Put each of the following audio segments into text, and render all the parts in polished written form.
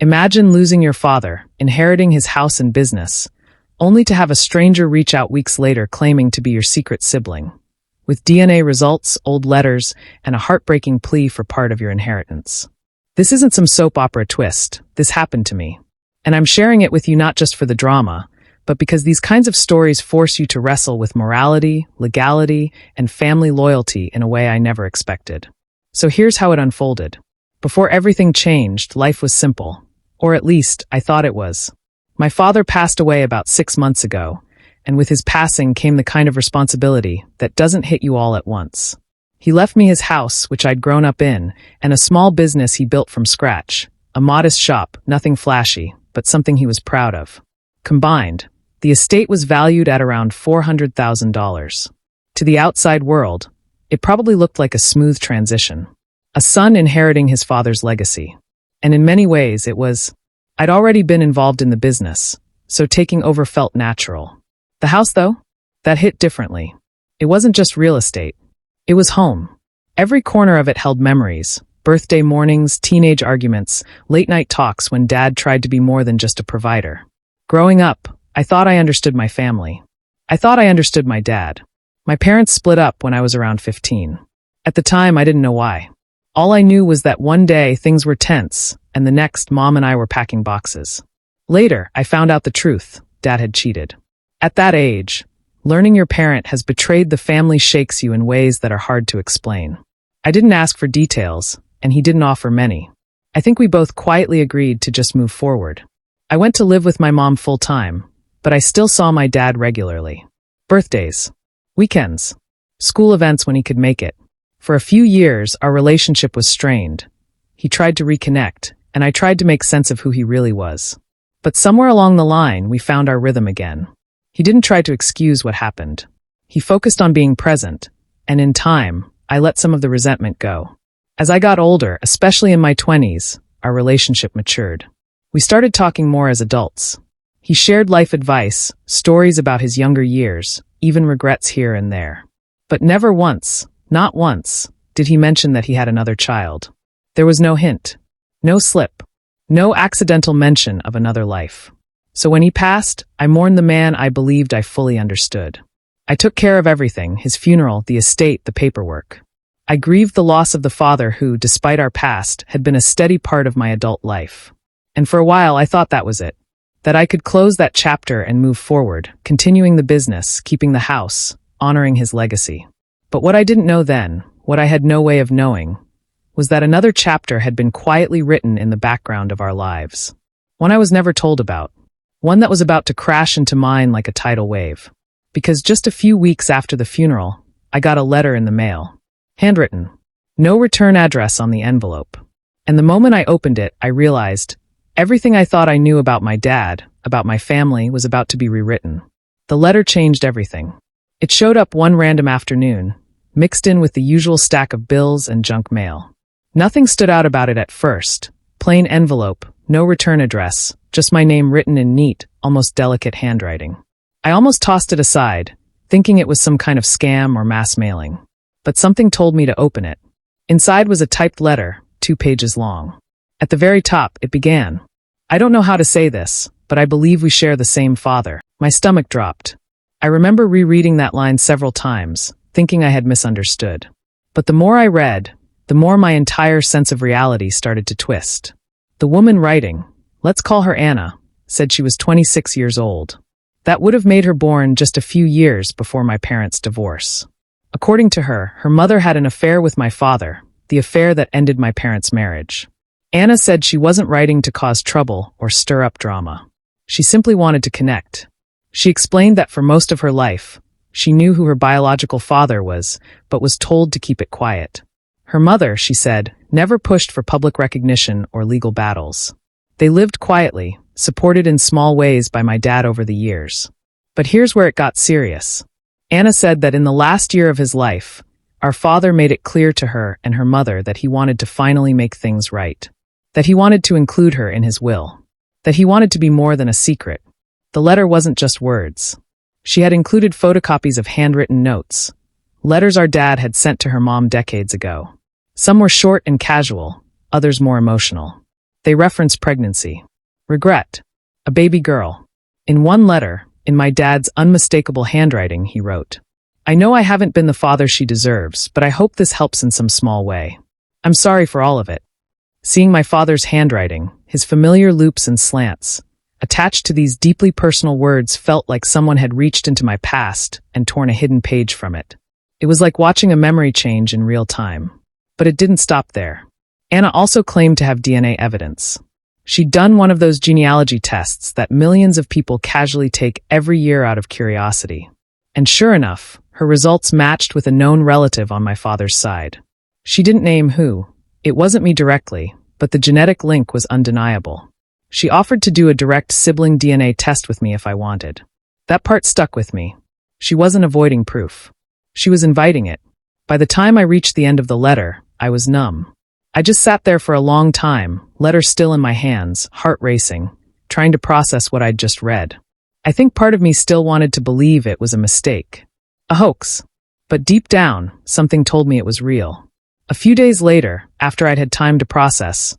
Imagine losing your father, inheriting his house and business, only to have a stranger reach out weeks later claiming to be your secret sibling, with DNA results, old letters, and a heartbreaking plea for part of your inheritance. This isn't some soap opera twist. This happened to me. And I'm sharing it with you not just for the drama, but because these kinds of stories force you to wrestle with morality, legality, and family loyalty in a way I never expected. So here's how it unfolded. Before everything changed, life was simple. Or at least, I thought it was. My father passed away about 6 months ago, and with his passing came the kind of responsibility that doesn't hit you all at once. He left me his house, which I'd grown up in, and a small business he built from scratch. A modest shop, nothing flashy, but something he was proud of. Combined, the estate was valued at around $400,000. To the outside world, it probably looked like a smooth transition. A son inheriting his father's legacy. And in many ways, I'd already been involved in the business, so taking over felt natural. The house, though? That hit differently. It wasn't just real estate. It was home. Every corner of it held memories. Birthday mornings, teenage arguments, late-night talks when Dad tried to be more than just a provider. Growing up, I thought I understood my family. I thought I understood my dad. My parents split up when I was around 15. At the time, I didn't know why. All I knew was that one day things were tense, and the next, Mom and I were packing boxes. Later, I found out the truth. Dad had cheated. At that age, learning your parent has betrayed the family shakes you in ways that are hard to explain. I didn't ask for details, and he didn't offer many. I think we both quietly agreed to just move forward. I went to live with my mom full-time, but I still saw my dad regularly. Birthdays, weekends, school events when he could make it. For a few years, our relationship was strained. He tried to reconnect, and I tried to make sense of who he really was. But somewhere along the line, we found our rhythm again. He didn't try to excuse what happened. He focused on being present, and in time, I let some of the resentment go. As I got older, especially in my 20s, our relationship matured. We started talking more as adults. He shared life advice, stories about his younger years, even regrets here and there. But never once, not once, did he mention that he had another child. There was no hint, no slip, no accidental mention of another life. So when he passed, I mourned the man I believed I fully understood. I took care of everything, his funeral, the estate, the paperwork. I grieved the loss of the father who, despite our past, had been a steady part of my adult life. And for a while I thought that was it. That I could close that chapter and move forward, continuing the business, keeping the house, honoring his legacy. But what I didn't know then, what I had no way of knowing, was that another chapter had been quietly written in the background of our lives. One I was never told about. One that was about to crash into mine like a tidal wave. Because just a few weeks after the funeral, I got a letter in the mail. Handwritten. No return address on the envelope. And the moment I opened it, I realized everything I thought I knew about my dad, about my family, was about to be rewritten. The letter changed everything. It showed up one random afternoon, mixed in with the usual stack of bills and junk mail. Nothing stood out about it at first. Plain envelope, no return address, just my name written in neat, almost delicate handwriting. I almost tossed it aside, thinking it was some kind of scam or mass mailing. But something told me to open it. Inside was a typed letter, 2 pages long. At the very top, it began. I don't know how to say this, but I believe we share the same father. My stomach dropped. I remember rereading that line several times, thinking I had misunderstood. But the more I read, the more my entire sense of reality started to twist. The woman writing, let's call her Anna, said she was 26 years old. That would have made her born just a few years before my parents' divorce. According to her, her mother had an affair with my father, the affair that ended my parents' marriage. Anna said she wasn't writing to cause trouble or stir up drama. She simply wanted to connect. She explained that for most of her life, she knew who her biological father was, but was told to keep it quiet. Her mother, she said, never pushed for public recognition or legal battles. They lived quietly, supported in small ways by my dad over the years. But here's where it got serious. Anna said that in the last year of his life, our father made it clear to her and her mother that he wanted to finally make things right. That he wanted to include her in his will. That he wanted to be more than a secret. The letter wasn't just words. She had included photocopies of handwritten notes, letters our dad had sent to her mom decades ago. Some were short and casual, others more emotional. They referenced pregnancy, regret, a baby girl. In one letter, in my dad's unmistakable handwriting, he wrote, "I know I haven't been the father she deserves, but I hope this helps in some small way. I'm sorry for all of it." Seeing my father's handwriting, his familiar loops and slants, attached to these deeply personal words felt like someone had reached into my past and torn a hidden page from it. It was like watching a memory change in real time. But it didn't stop there. Anna also claimed to have DNA evidence. She'd done one of those genealogy tests that millions of people casually take every year out of curiosity. And sure enough, her results matched with a known relative on my father's side. She didn't name who. It wasn't me directly, but the genetic link was undeniable. She offered to do a direct sibling DNA test with me if I wanted. That part stuck with me. She wasn't avoiding proof. She was inviting it. By the time I reached the end of the letter, I was numb. I just sat there for a long time, letter still in my hands, heart racing, trying to process what I'd just read. I think part of me still wanted to believe it was a mistake, a hoax. But deep down, something told me it was real. A few days later, after I'd had time to process,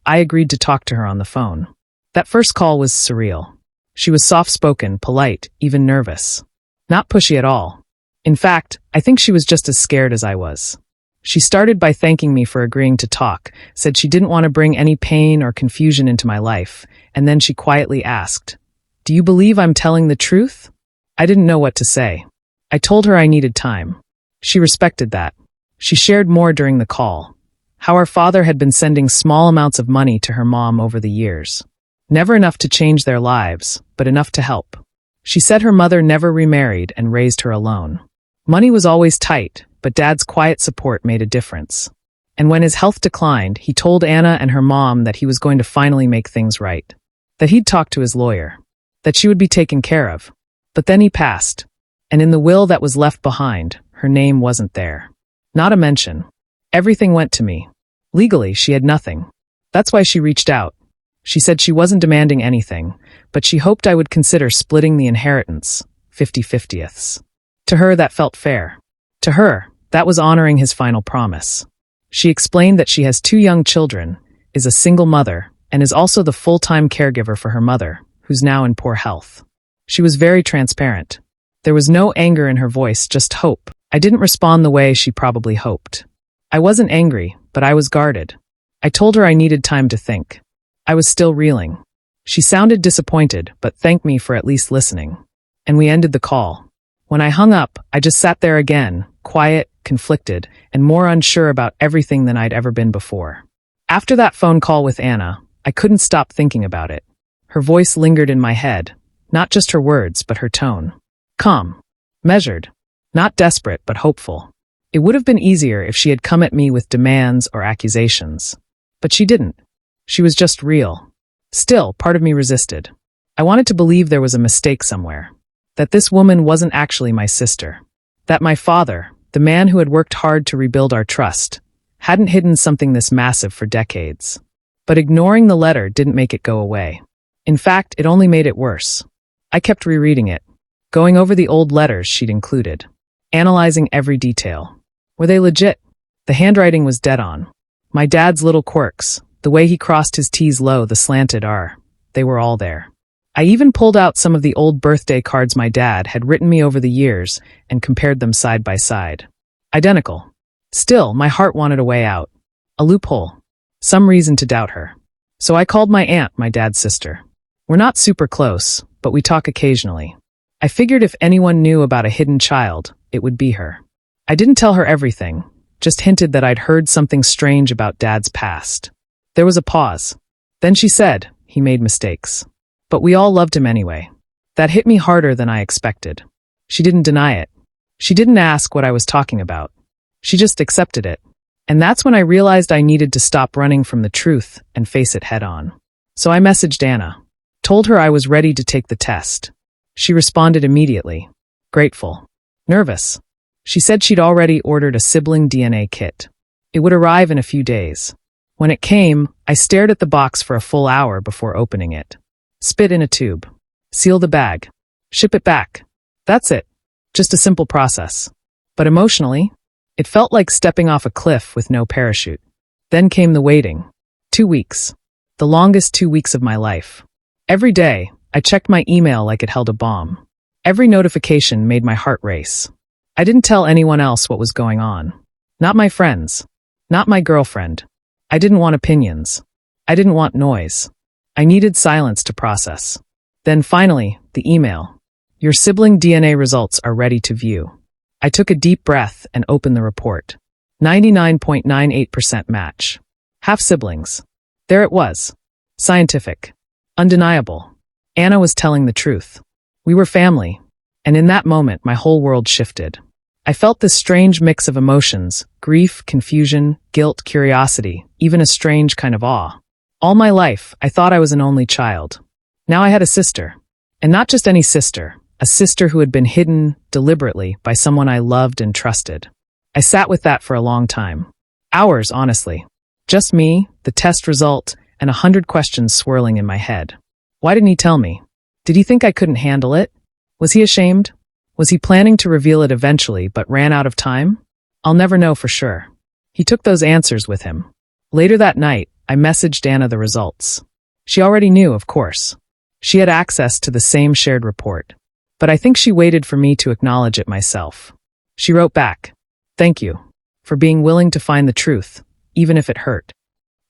I agreed to talk to her on the phone. That first call was surreal. She was soft-spoken, polite, even nervous. Not pushy at all. In fact, I think she was just as scared as I was. She started by thanking me for agreeing to talk, said she didn't want to bring any pain or confusion into my life, and then she quietly asked, "Do you believe I'm telling the truth?" I didn't know what to say. I told her I needed time. She respected that. She shared more during the call, how her father had been sending small amounts of money to her mom over the years. Never enough to change their lives, but enough to help. She said her mother never remarried and raised her alone. Money was always tight, but Dad's quiet support made a difference. And when his health declined, he told Anna and her mom that he was going to finally make things right. That he'd talk to his lawyer. That she would be taken care of. But then he passed. And in the will that was left behind, her name wasn't there. Not a mention. Everything went to me. Legally, she had nothing. That's why she reached out. She said she wasn't demanding anything, but she hoped I would consider splitting the inheritance, 50-50ths. To her, that felt fair. To her, that was honoring his final promise. She explained that she has 2 young children, is a single mother, and is also the full-time caregiver for her mother, who's now in poor health. She was very transparent. There was no anger in her voice, just hope. I didn't respond the way she probably hoped. I wasn't angry, but I was guarded. I told her I needed time to think. I was still reeling. She sounded disappointed, but thanked me for at least listening. And we ended the call. When I hung up, I just sat there again, quiet, conflicted, and more unsure about everything than I'd ever been before. After that phone call with Anna, I couldn't stop thinking about it. Her voice lingered in my head, not just her words, but her tone. Calm. Measured. Not desperate, but hopeful. It would have been easier if she had come at me with demands or accusations. But she didn't. She was just real. Still, part of me resisted. I wanted to believe there was a mistake somewhere. That this woman wasn't actually my sister. That my father, the man who had worked hard to rebuild our trust, hadn't hidden something this massive for decades. But ignoring the letter didn't make it go away. In fact, it only made it worse. I kept rereading it, going over the old letters she'd included, analyzing every detail. Were they legit? The handwriting was dead on. My dad's little quirks, the way he crossed his T's low, the slanted R, they were all there. I even pulled out some of the old birthday cards my dad had written me over the years and compared them side by side. Identical. Still, my heart wanted a way out. A loophole. Some reason to doubt her. So I called my aunt, my dad's sister. We're not super close, but we talk occasionally. I figured if anyone knew about a hidden child, it would be her. I didn't tell her everything, just hinted that I'd heard something strange about Dad's past. There was a pause. Then she said, he made mistakes. But we all loved him anyway. That hit me harder than I expected. She didn't deny it. She didn't ask what I was talking about. She just accepted it. And that's when I realized I needed to stop running from the truth and face it head on. So I messaged Anna. Told her I was ready to take the test. She responded immediately. Grateful. Nervous. She said she'd already ordered a sibling DNA kit. It would arrive in a few days. When it came, I stared at the box for a full hour before opening it. Spit in a tube. Seal the bag. Ship it back. That's it. Just a simple process. But emotionally, it felt like stepping off a cliff with no parachute. Then came the waiting. 2 weeks. The longest 2 weeks of my life. Every day, I checked my email like it held a bomb. Every notification made my heart race. I didn't tell anyone else what was going on. Not my friends. Not my girlfriend. I didn't want opinions. I didn't want noise. I needed silence to process. Then finally, the email. Your sibling DNA results are ready to view. I took a deep breath and opened the report. 99.98% match. Half siblings. There it was. Scientific. Undeniable. Anna was telling the truth. We were family. And in that moment, my whole world shifted. I felt this strange mix of emotions: grief, confusion, guilt, curiosity, even a strange kind of awe. All my life, I thought I was an only child. Now I had a sister. And not just any sister, a sister who had been hidden, deliberately, by someone I loved and trusted. I sat with that for a long time. Hours, honestly. Just me, the test result, and 100 questions swirling in my head. Why didn't he tell me? Did he think I couldn't handle it? Was he ashamed? Was he planning to reveal it eventually but ran out of time? I'll never know for sure. He took those answers with him. Later that night, I messaged Anna the results. She already knew, of course. She had access to the same shared report. But I think she waited for me to acknowledge it myself. She wrote back, "Thank you for being willing to find the truth, even if it hurt."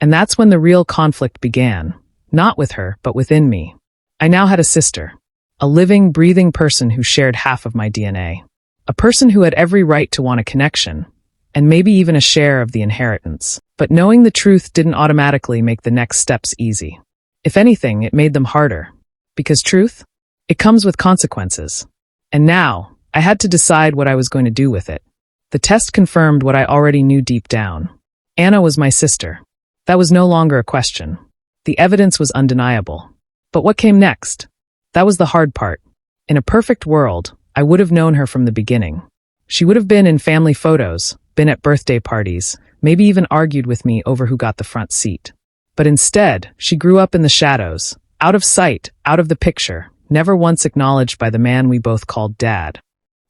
And that's when the real conflict began. Not with her, but within me. I now had a sister. A living, breathing person who shared half of my DNA. A person who had every right to want a connection, and maybe even a share of the inheritance. But knowing the truth didn't automatically make the next steps easy. If anything, it made them harder. Because truth? It comes with consequences. And now, I had to decide what I was going to do with it. The test confirmed what I already knew deep down. Anna was my sister. That was no longer a question. The evidence was undeniable. But what came next? That was the hard part. In a perfect world, I would have known her from the beginning. She would have been in family photos, been at birthday parties, maybe even argued with me over who got the front seat. But instead, she grew up in the shadows, out of sight, out of the picture, never once acknowledged by the man we both called Dad.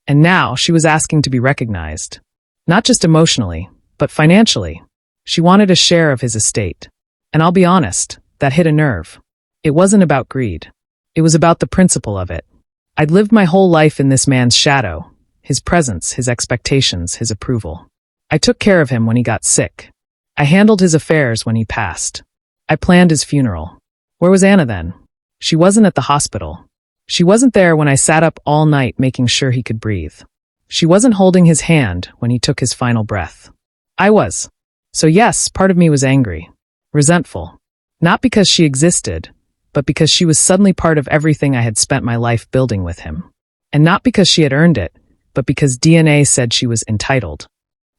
And now she was asking to be recognized. Not just emotionally, but financially. She wanted a share of his estate. And I'll be honest, that hit a nerve. It wasn't about greed. It was about the principle of it. I'd lived my whole life in this man's shadow, his presence, his expectations, his approval. I took care of him when he got sick. I handled his affairs when he passed. I planned his funeral. Where was Anna then? She wasn't at the hospital. She wasn't there when I sat up all night making sure he could breathe. She wasn't holding his hand when he took his final breath. I was. So yes, part of me was angry, resentful. Not because she existed, but because she was suddenly part of everything I had spent my life building with him. And not because she had earned it, but because DNA said she was entitled.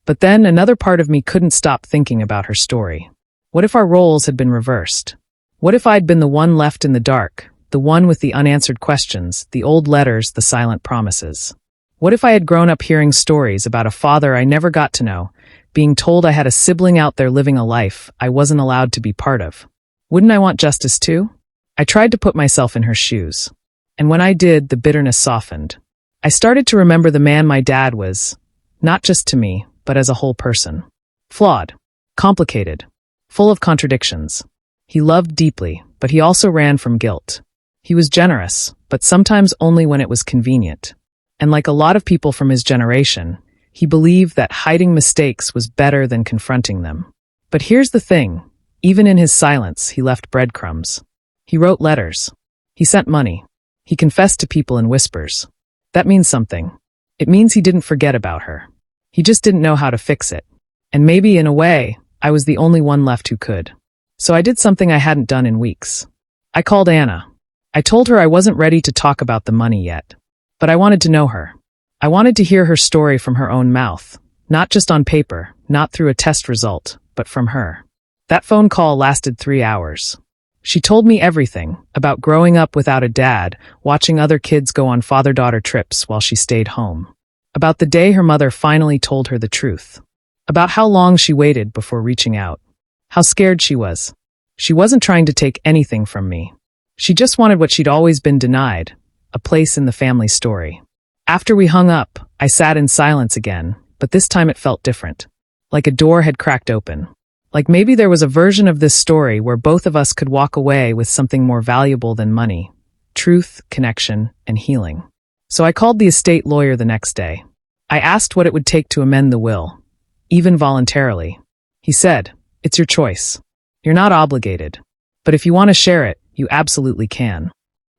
But then another part of me couldn't stop thinking about her story. What if our roles had been reversed? What if I'd been the one left in the dark, the one with the unanswered questions, the old letters, the silent promises? What if I had grown up hearing stories about a father I never got to know, being told I had a sibling out there living a life I wasn't allowed to be part of? Wouldn't I want justice too? I tried to put myself in her shoes. And when I did, the bitterness softened. I started to remember the man my dad was, not just to me, but as a whole person. Flawed, complicated, full of contradictions. He loved deeply, but he also ran from guilt. He was generous, but sometimes only when it was convenient. And like a lot of people from his generation, he believed that hiding mistakes was better than confronting them. But here's the thing, even in his silence, he left breadcrumbs. He wrote letters. He sent money. He confessed to people in whispers. That means something. It means he didn't forget about her. He just didn't know how to fix it. And maybe, in a way, I was the only one left who could. So I did something I hadn't done in weeks. I called Anna. I told her I wasn't ready to talk about the money yet. But I wanted to know her. I wanted to hear her story from her own mouth. Not just on paper, not through a test result, but from her. That phone call lasted 3 hours. She told me everything about growing up without a dad, watching other kids go on father-daughter trips while she stayed home. About the day her mother finally told her the truth. About how long she waited before reaching out. How scared she was. She wasn't trying to take anything from me. She just wanted what she'd always been denied, a place in the family story. After we hung up, I sat in silence again, but this time it felt different. Like a door had cracked open. Like maybe there was a version of this story where both of us could walk away with something more valuable than money: truth, connection, and healing. So I called the estate lawyer the next day. I asked what it would take to amend the will, even voluntarily. He said, "It's your choice. You're not obligated. But if you want to share it, you absolutely can."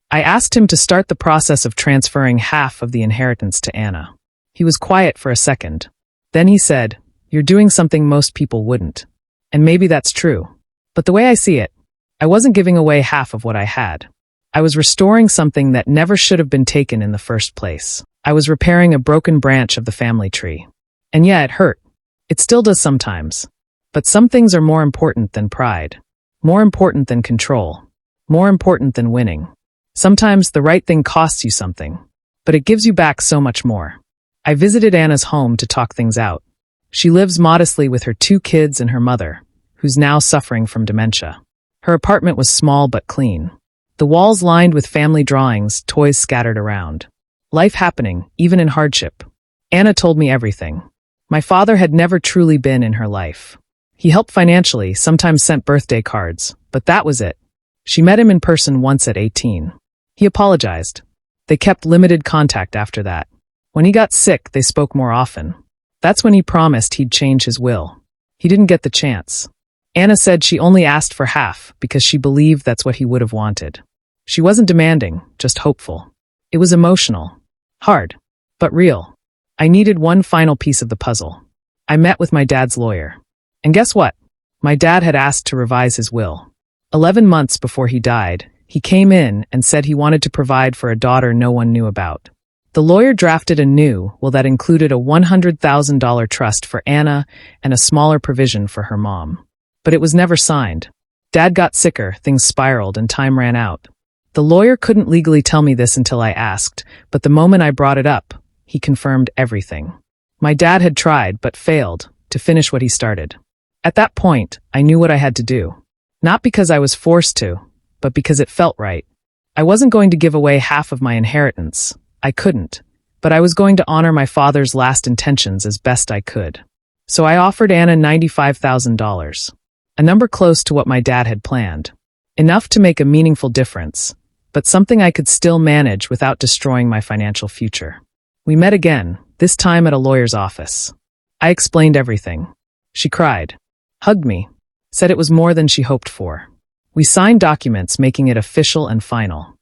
I asked him to start the process of transferring half of the inheritance to Anna. He was quiet for a second. Then he said, "You're doing something most people wouldn't." And maybe that's true. But the way I see it, I wasn't giving away half of what I had. I was restoring something that never should have been taken in the first place. I was repairing a broken branch of the family tree. And yeah, it hurt. It still does sometimes. But some things are more important than pride. More important than control. More important than winning. Sometimes the right thing costs you something, but it gives you back so much more. I visited Anna's home to talk things out. She lives modestly with her 2 kids and her mother, who's now suffering from dementia. Her apartment was small but clean. The walls lined with family drawings, toys scattered around. Life happening, even in hardship. Anna told me everything. My father had never truly been in her life. He helped financially, sometimes sent birthday cards, but that was it. She met him in person once at 18. He apologized. They kept limited contact after that. When he got sick, they spoke more often. That's when he promised he'd change his will. He didn't get the chance. Anna said she only asked for half because she believed that's what he would have wanted. She wasn't demanding, just hopeful. It was emotional. Hard. But real. I needed one final piece of the puzzle. I met with my dad's lawyer. And guess what? My dad had asked to revise his will. 11 months before he died, he came in and said he wanted to provide for a daughter no one knew about. The lawyer drafted a new will that included a $100,000 trust for Anna and a smaller provision for her mom. But it was never signed. Dad got sicker, things spiraled, and time ran out. The lawyer couldn't legally tell me this until I asked, but the moment I brought it up, he confirmed everything. My dad had tried, but failed, to finish what he started. At that point, I knew what I had to do. Not because I was forced to, but because it felt right. I wasn't going to give away half of my inheritance. I couldn't. But I was going to honor my father's last intentions as best I could. So I offered Anna $95,000. A number close to what my dad had planned. Enough to make a meaningful difference, but something I could still manage without destroying my financial future. We met again, this time at a lawyer's office. I explained everything. She cried, hugged me, said it was more than she hoped for. We signed documents making it official and final.